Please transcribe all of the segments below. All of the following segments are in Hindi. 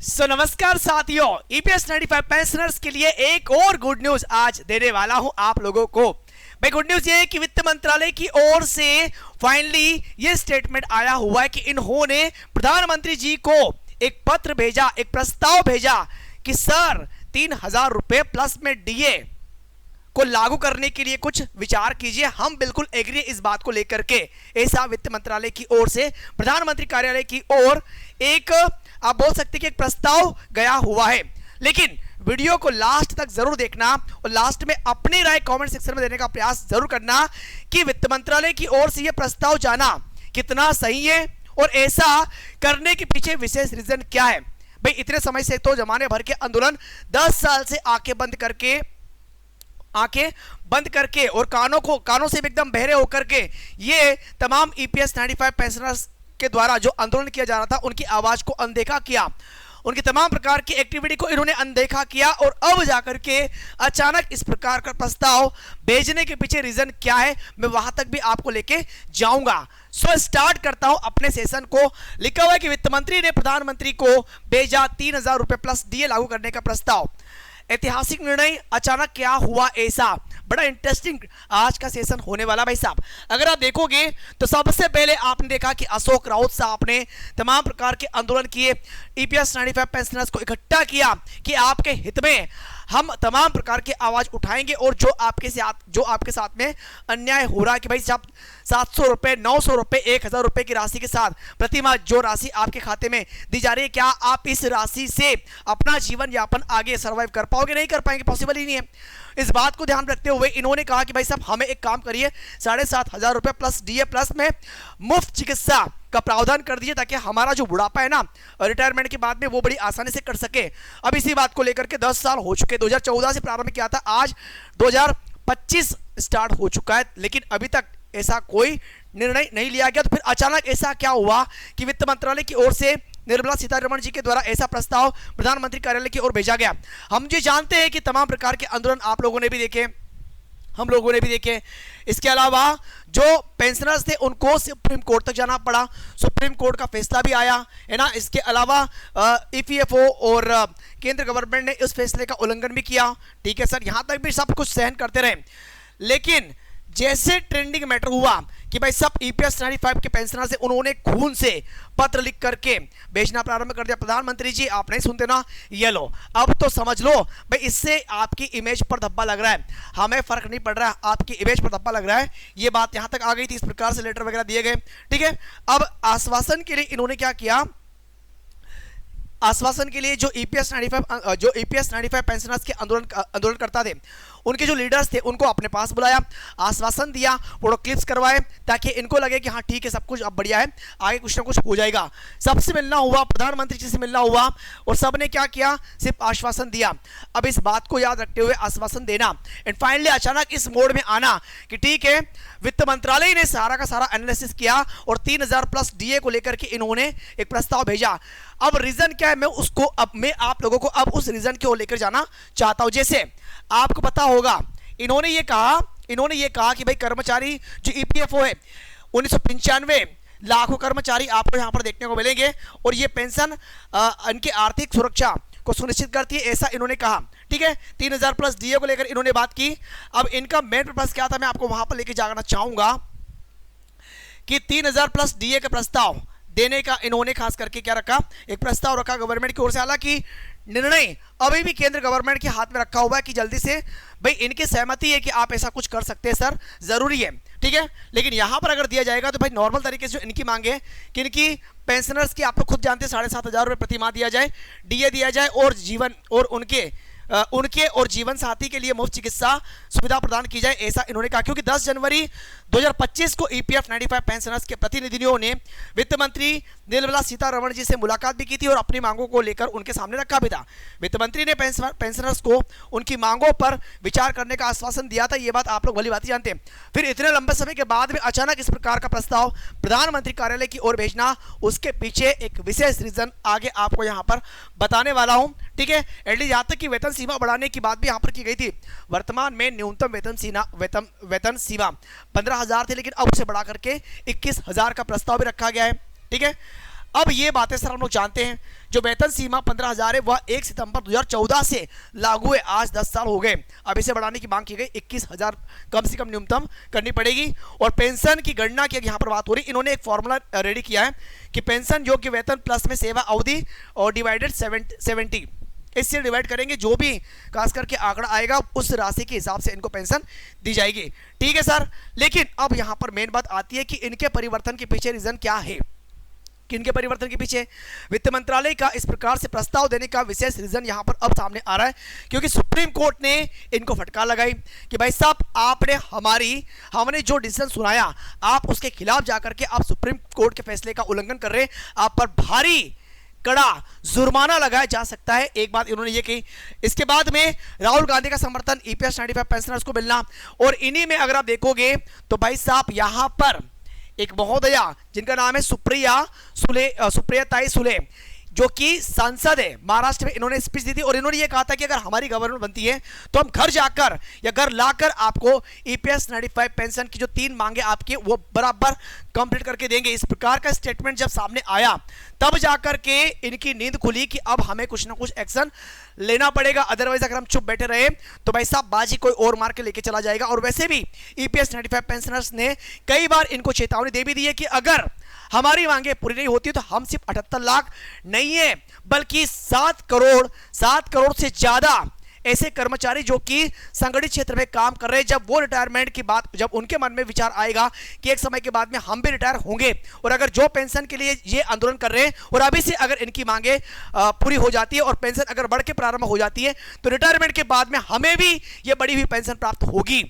नमस्कार साथियों, ईपीएस 95 पेंशनर्स के लिए एक और गुड न्यूज आज देने वाला हूं आप लोगों को। भाई गुड न्यूज ये है कि वित्त मंत्रालय की ओर से फाइनली ये स्टेटमेंट आया हुआ है कि इन्होंने प्रधानमंत्री जी को एक पत्र भेजा, एक प्रस्ताव भेजा कि सर 3,000 रुपए प्लस में डीए को लागू करने के लिए कुछ विचार कीजिए। हम बिल्कुल एग्री इस बात को लेकर के। ऐसा वित्त मंत्रालय की ओर से प्रधानमंत्री कार्यालय की ओर एक आप बोल सकते हैं कि एक प्रस्ताव गया हुआ है। लेकिन वीडियो को लास्ट तक जरूर देखना और लास्ट में अपनी राय कमेंट सेक्शन में देने का प्रयास जरूर करना कि वित्त मंत्रालय की ओर से यह प्रस्ताव जाना कितना सही है और ऐसा करने के पीछे विशेष रीजन क्या है। भाई इतने समय से तो जमाने भर के आंदोलन 10 साल से आंखें बंद करके और कानों से एकदम बहरे होकर के ये तमाम ईपीएस 95 पेंशनर्स के द्वारा जो आंदोलन किया जा रहा था उनकी आवाज को अनदेखा किया, उनकी तमाम प्रकार की एक्टिविटी को इन्होंने अनदेखा किया और अब जाकर के अचानक इस प्रकार का प्रस्ताव भेजने के पीछे रीजन क्या है मैं वहां तक भी आपको लेके जाऊंगा। सो स्टार्ट करता हूं अपने सेशन को। लिखा हुआ है कि वित्त मंत्री ने प्रधानमंत्री को भेजा 3,000 रुपए प्लस डीए लागू करने का प्रस्ताव। ऐतिहासिक निर्णय, अचानक क्या हुआ ऐसा, बड़ा इंटरेस्टिंग आज का सेशन होने वाला। भाई साहब अगर आप देखोगे तो सबसे पहले आपने देखा कि अशोक राउत साहब ने तमाम प्रकार के आंदोलन किए, ईपीएस 95 पेंशनर्स को इकट्ठा किया कि आपके हित में हम तमाम प्रकार की आवाज उठाएंगे और जो आपके साथ में अन्याय हो रहा है कि भाई साहब 700 रुपए, 900 रुपए, 1,000 रुपए की राशि के साथ प्रति माह जो राशि आपके खाते में दी जा रही है, क्या आप इस राशि से अपना जीवन यापन आगे सर्वाइव कर पाओगे? नहीं कर पाएंगे, पॉसिबल ही नहीं है। इस बात को ध्यान रखते हुए इन्होंने कहा कि भाई साहब हमें एक काम करिए, 7,500 रुपए प्लस डीए प्लस में मुफ्त चिकित्सा का प्रावधान कर दीजिए ताकि हमारा जो बुढ़ापा है ना रिटायरमेंट के बाद में वो बड़ी आसानी से कर सके। अब इसी बात को लेकर के 10 साल हो चुके, 2014 से प्रारंभ किया था, आज 2025 स्टार्ट हो चुका है, लेकिन अभी तक ऐसा कोई निर्णय नहीं लिया गया। तो फिर अचानक ऐसा क्या हुआ कि वित्त मंत्रालय की ओर से निर्मला सीतारमण जी के द्वारा ऐसा प्रस्ताव प्रधानमंत्री कार्यालय की ओर भेजा गया। हम ये जानते हैं कि तमाम प्रकार के आंदोलन आप लोगों ने भी देखे, हम लोगों ने भी देखे। इसके अलावा जो पेंशनर्स थे उनको सुप्रीम कोर्ट तक जाना पड़ा, सुप्रीम कोर्ट का फैसला भी आया है ना। इसके अलावा ईपीएफओ और केंद्र गवर्नमेंट ने इस फैसले का उल्लंघन भी किया। ठीक है सर, यहां तक भी सब कुछ सहन करते रहे, लेकिन जैसे ट्रेंडिंग मैटर हुआ कि भाई सब ईपीएस 95 के पेंशनर से उन्होंने खून से पत्र लिख करके भेजना प्रारंभ कर दिया, प्रधानमंत्री जी आप नहीं सुनते ना, ये लो अब तो समझ लो भाई इससे आपकी इमेज पर धब्बा लग रहा है, हमें फर्क नहीं पड़ रहा है, आपकी इमेज पर धब्बा लग रहा है। ये बात यहां तक आ गई थी, इस प्रकार से लेटर वगैरह दिए गए। ठीक है, अब आश्वासन के लिए इन्होंने क्या किया, आश्वासन के लिए जो ईपीएस 95 पेंशनर्स के आंदोलन करता थे उनके जो लीडर्स थे उनको अपने पास बुलाया, आश्वासन दिया, फोटो क्लिप्स करवाए ताकि इनको लगे कि हाँ ठीक है सब कुछ अब बढ़िया है, आगे कुछ ना कुछ हो जाएगा। सबसे मिलना हुआ, प्रधानमंत्री जी से मिलना हुआ और सबने क्या किया, सिर्फ आश्वासन दिया। अब इस बात को याद रखते हुए आश्वासन देना एंड फाइनली अचानक इस मोड में आना कि ठीक है वित्त मंत्रालय ने सारा का सारा एनालिसिस किया और 3,000 प्लस डीए को लेकर के इन्होंने एक प्रस्ताव भेजा। अब रीजन क्या है मैं आप लोगों को अब उस रीजन को लेकर जाना चाहता हूं। जैसे आपको पता होगा इन्होंने ये कहा कि भाई कर्मचारी जो ईपीएफओ है 1995 लाखों कर्मचारी आपको यहां पर देखने को मिलेंगे और ये पेंशन इनकी आर्थिक सुरक्षा को सुनिश्चित करती है, ऐसा इन्होंने कहा। ठीक है, 3,000 प्लस डीए को लेकर इन्होंने बात की। अब इनका मेन पर्पस क्या था मैं आपको वहां पर लेकर जाना चाहूंगा कि 3,000 प्लस डीए का प्रस्ताव देने का इन्होंने खास करके क्या रखा, एक प्रस्ताव रखा गवर्नमेंट की ओर से। हालांकि निर्णय अभी भी केंद्र गवर्नमेंट के हाथ में रखा हुआ है कि जल्दी से भाई इनकी सहमति है कि आप ऐसा कुछ कर सकते हैं सर, जरूरी है। ठीक है, लेकिन यहां पर अगर दिया जाएगा तो भाई नॉर्मल तरीके से जो इनकी मांग है कि इनकी पेंशनर्स की आप लोग खुद जानते हैं 7,500 रुपए प्रति माह दिया जाए, डीए दिया जाए और जीवन और उनके और जीवन साथी के लिए मुफ्त चिकित्सा सुविधा प्रदान की जाए, ऐसा इन्होंने कहा। क्योंकि 10 जनवरी 2025 को ईपीएफ 95 पेंशनर्स के प्रतिनिधियों ने वित्त मंत्री निर्मला सीतारमण जी से मुलाकात भी की थी और अपनी मांगों को लेकर उनके सामने रखा भी था। वित्त मंत्री ने पेंशनर्स को उनकी मांगों पर विचार करने का आश्वासन दिया था, ये बात आप लोग भली भांति जानते हैं। फिर इतने लंबे समय के बाद भी अचानक इस प्रकार का प्रस्ताव प्रधानमंत्री कार्यालय की ओर भेजना, उसके पीछे एक विशेष रीजन आगे आपको यहां पर बताने वाला हूं। ठीक है, एटलीस्ट यहां तक कि वेतन सीमा बढ़ाने की बात भी यहां पर की गई थी। वर्तमान में न्यूनतम वेतन सीमा 15,000 थी, लेकिन अब उसे बढ़ा करके 21,000 का प्रस्ताव भी रखा गया है। ठीक है, अब ये बातें सर हम लोग जानते हैं, जो वेतन सीमा 15,000 है वह 1 सितंबर 2014 से लागू है। आज 10 साल हो गए। अब इसे बढ़ाने की मांग की गई, 21,000 कम से कम न्यूनतम करनी पड़ेगी। और पेंशन की गणना की यहाँ पर बात हो रही, इन्होंने एक फॉर्मूला रेडी किया है कि पेंशन योग्य वेतन प्लस में सेवा अवधि और डिवाइडेड 70, इससे डिवाइड करेंगे, जो भी खास करके आंकड़ा आएगा उस राशि के हिसाब से इनको पेंशन दी जाएगी। ठीक है सर, लेकिन अब यहां पर मेन बात आती है कि इनके परिवर्तन के पीछे रीजन क्या है। कि इनके परिवर्तन के पीछे वित्त मंत्रालय का इस प्रकार से प्रस्ताव देने का विशेष रीजन यहां पर अब सामने आ रहा है, क्योंकि सुप्रीम कोर्ट ने इनको फटकार लगाई कि भाई साहब आपने हमने जो डिसीजन सुनाया, आप उसके खिलाफ जाकर के आप सुप्रीम कोर्ट के फैसले का उल्लंघन कर रहे हैं, आप पर भारी कड़ा जुर्माना लगाया जा सकता है। एक बात इन्होंने ये कही। इसके बाद में राहुल गांधी का समर्थन ईपीएस 95 पेंशनर्स को मिलना, और इन्हीं में अगर आप देखोगे तो भाई साहब यहां पर एक महोदया जिनका नाम है सुप्रिया सुले, जो कि सांसद है महाराष्ट्र में, इन्होंने स्पीच दी थी और इन्होंने ये कहा था कि अगर हमारी गवर्नमेंट बनती है तो हम घर जाकर या घर लाकर आपको ईपीएस 95 पेंशन की जो 3 मांगे आपकी वो बराबर कंप्लीट करके देंगे। इस प्रकार का स्टेटमेंट जब सामने आया तब जाकर के इनकी नींद खुली कि अब हमें कुछ ना कुछ एक्शन लेना पड़ेगा, अदरवाइज अगर हम चुप बैठे रहे तो भाई साहब बाजी कोई और मार के लेके चला जाएगा। और वैसे भी ईपीएस 95 पेंशनर्स ने कई बार इनको चेतावनी दे भी दी है कि अगर हमारी मांगे पूरी नहीं होती तो हम सिर्फ 78 लाख नहीं है बल्कि 7 करोड़ से ज्यादा ऐसे कर्मचारी जो कि संगठित क्षेत्र में काम कर रहे हैं, जब वो रिटायरमेंट की बात, जब उनके मन में विचार आएगा कि एक समय के बाद में हम भी रिटायर होंगे, और अगर जो पेंशन के लिए ये आंदोलन कर रहे हैं और अभी से अगर इनकी मांगे पूरी हो जाती है और पेंशन अगर बढ़ के प्रारंभ हो जाती है तो रिटायरमेंट के बाद में हमें भी ये बढ़ी हुई पेंशन प्राप्त होगी।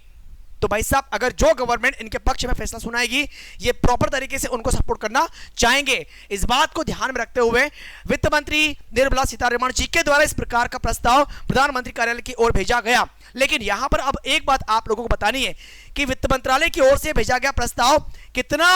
तो भाई साहब अगर जो गवर्नमेंट इनके पक्ष में फैसला सुनाएगी ये प्रॉपर तरीके से उनको सपोर्ट करना चाहेंगे। इस बात को ध्यान में रखते हुए वित्त मंत्री निर्मला सीतारमण जी के द्वारा इस प्रकार का प्रस्ताव प्रधानमंत्री कार्यालय की ओर भेजा गया। लेकिन यहां पर अब एक बात आप लोगों को बतानी है कि वित्त मंत्रालय की ओर से भेजा गया प्रस्ताव कितना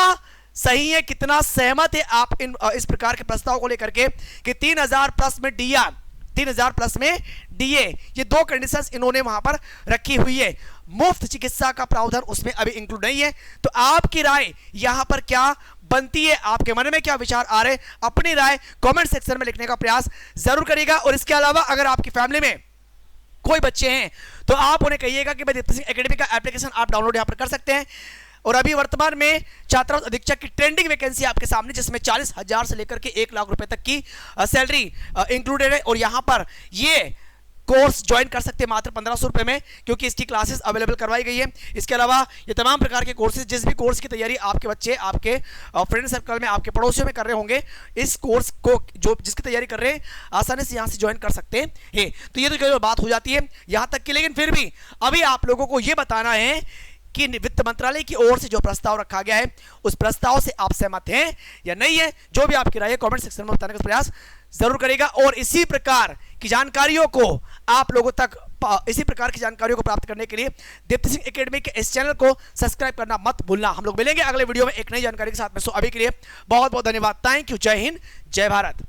सही है, कितना सहमत है आप इस प्रकार के प्रस्ताव को लेकर के कि 3,000 प्लस में डीए, 3,000 प्लस में डीए, ये 2 कंडीशंस इन्होंने वहां पर रखी हुई है। मुफ्त चिकित्सा का प्रावधान उसमें अभी इंक्लूड नहीं है। तो आपकी राय यहां पर क्या बनती है, आपके मन में क्या विचार आ रहे हैं, अपनी राय कमेंट सेक्शन में लिखने का प्रयास जरूर करिएगा। और इसके अलावा अगर आपकी फैमिली में कोई बच्चे हैं तो आप उन्हें कहिएगा कि भाई दीप्ति सिंह एकेडमी का एप्लीकेशन आप डाउनलोड यहां पर कर सकते हैं। और अभी वर्तमान में छात्रावास अधीक्षक की ट्रेंडिंग वैकेंसी आपके सामने, जिसमें 40,000 से लेकर के 1 लाख रुपए तक की सैलरी इंक्लूडेड है। और यहां पर ये कोर्स ज्वाइन कर सकते हैं मात्र 1,500 रुपए में, क्योंकि इसकी क्लासेस अवेलेबल करवाई गई है। इसके अलावा ये तमाम प्रकार के कोर्सेज, जिस भी कोर्स की तैयारी आपके बच्चे आपके फ्रेंड सर्कल में, आपके पड़ोसियों में कर रहे होंगे, इस कोर्स को जो जिसकी तैयारी कर रहे हैं आसानी से यहां से ज्वाइन कर सकते हैं। तो ये तो बात हो जाती है यहां तक की। लेकिन फिर भी अभी आप लोगों को यह बताना है कि वित्त मंत्रालय की ओर से जो प्रस्ताव रखा गया है उस प्रस्ताव से आप सहमत हैं या नहीं है। जो भी आपकी राय है कमेंट सेक्शन में बताने का प्रयास जरूर करेगा। और इसी प्रकार की जानकारियों को आप लोगों तक, इसी प्रकार की जानकारियों को प्राप्त करने के लिए दीप्ति सिंह एकेडमी के इस चैनल को सब्सक्राइब करना मत भूलना। हम लोग मिलेंगे अगले वीडियो में एक नई जानकारी के साथ में। सो अभी के लिए बहुत बहुत धन्यवाद। Thank you. जय हिंद, जय भारत।